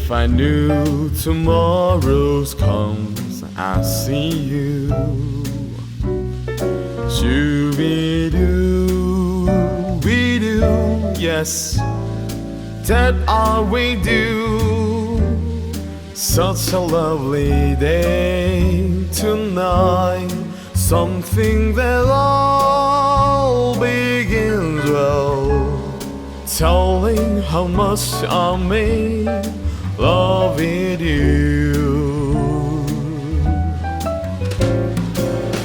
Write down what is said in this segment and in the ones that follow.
If I knew tomorrow's comes, I see you. Shoo-be-doo, we do, yes, that all we do. Such a lovely day tonight, something that all begins well, telling how much I may love with you.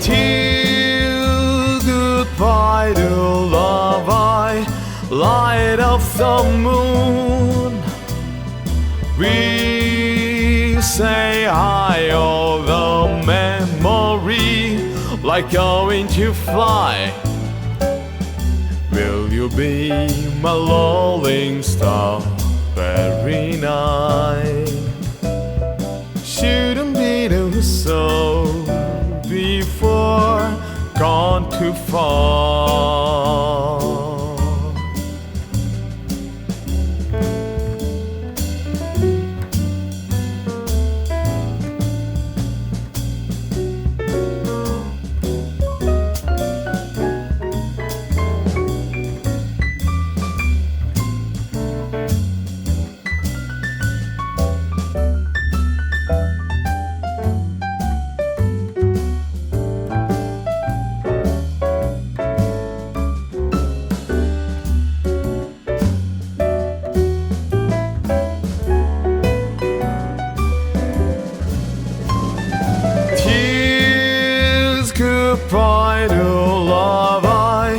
Till goodbye to love, I light up the moon. We say hi, all the memory, like going to fly. Will you be my lolling star every night? Shouldn't be so before gone too far. Goodbye to love, I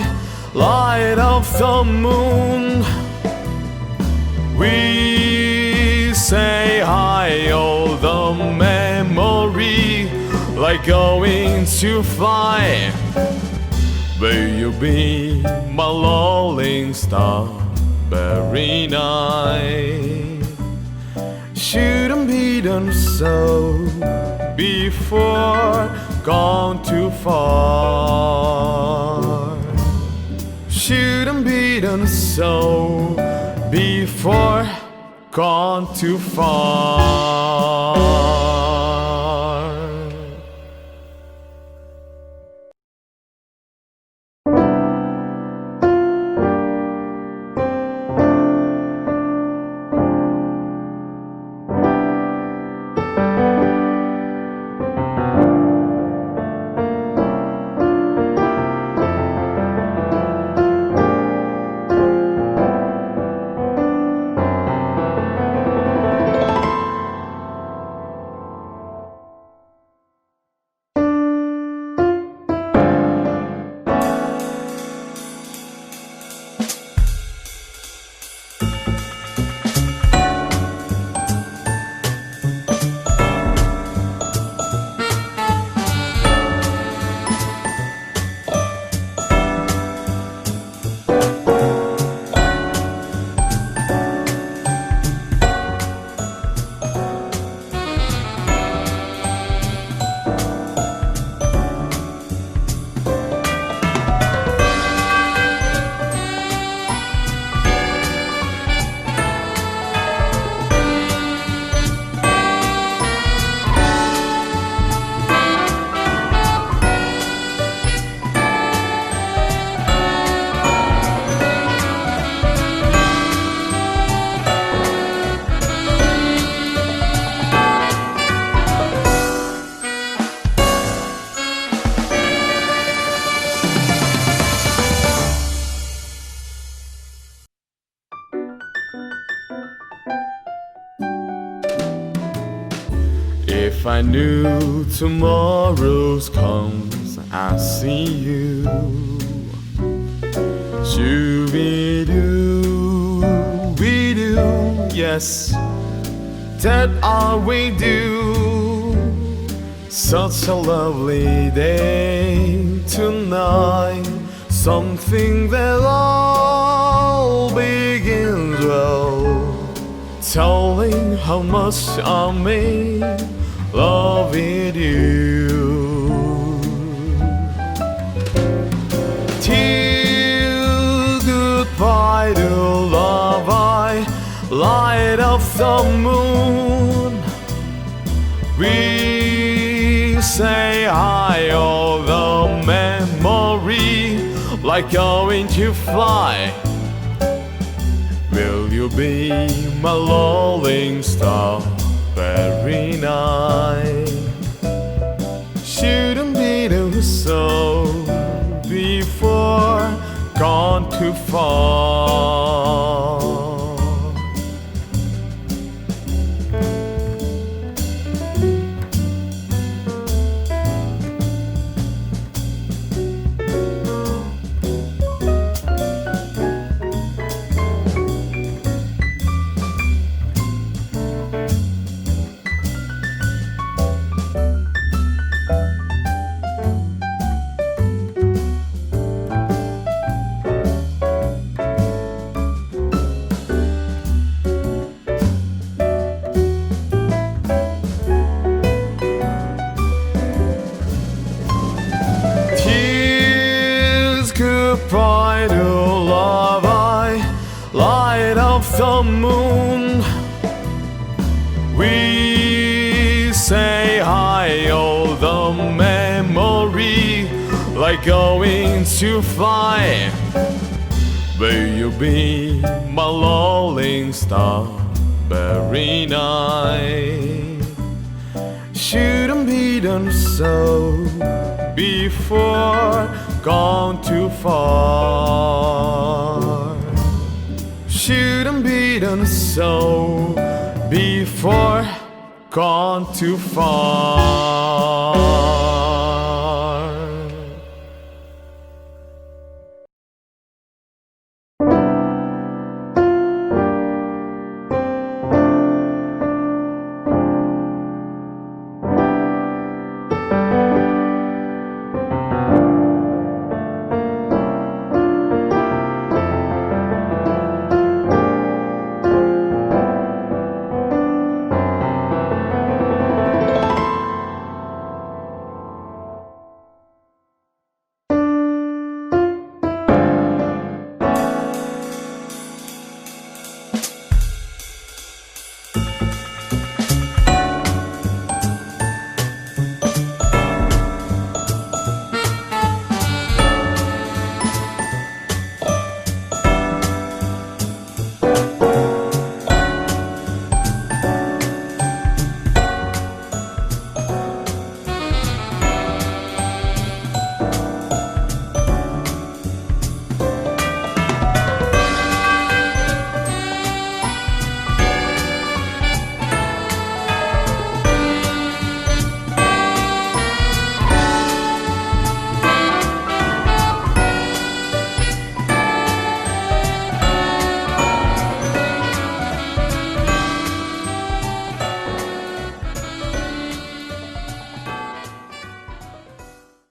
light up the moon. We say hi, all the memory, like going to fly. Will you be my lolling star every night? Shouldn't be done so before gone too far. Shouldn't be done so before gone too far. If I knew tomorrow's comes, I see you. Shoo-be-doo, we do, yes, that all we do. Such a lovely day tonight, something that all begins well, telling how much I may love with you. Till goodbye to love, I light up the moon. We say hi all the memory, like going to fly. Will you be my rolling star every night? Shouldn't be the so before gone too far. Goodbye to love, I light up the moon. We say hi, all the memory, like going to fly. Will you be my rolling star every night? Shouldn't be done so before gone too far. Shouldn't be done so before gone too far.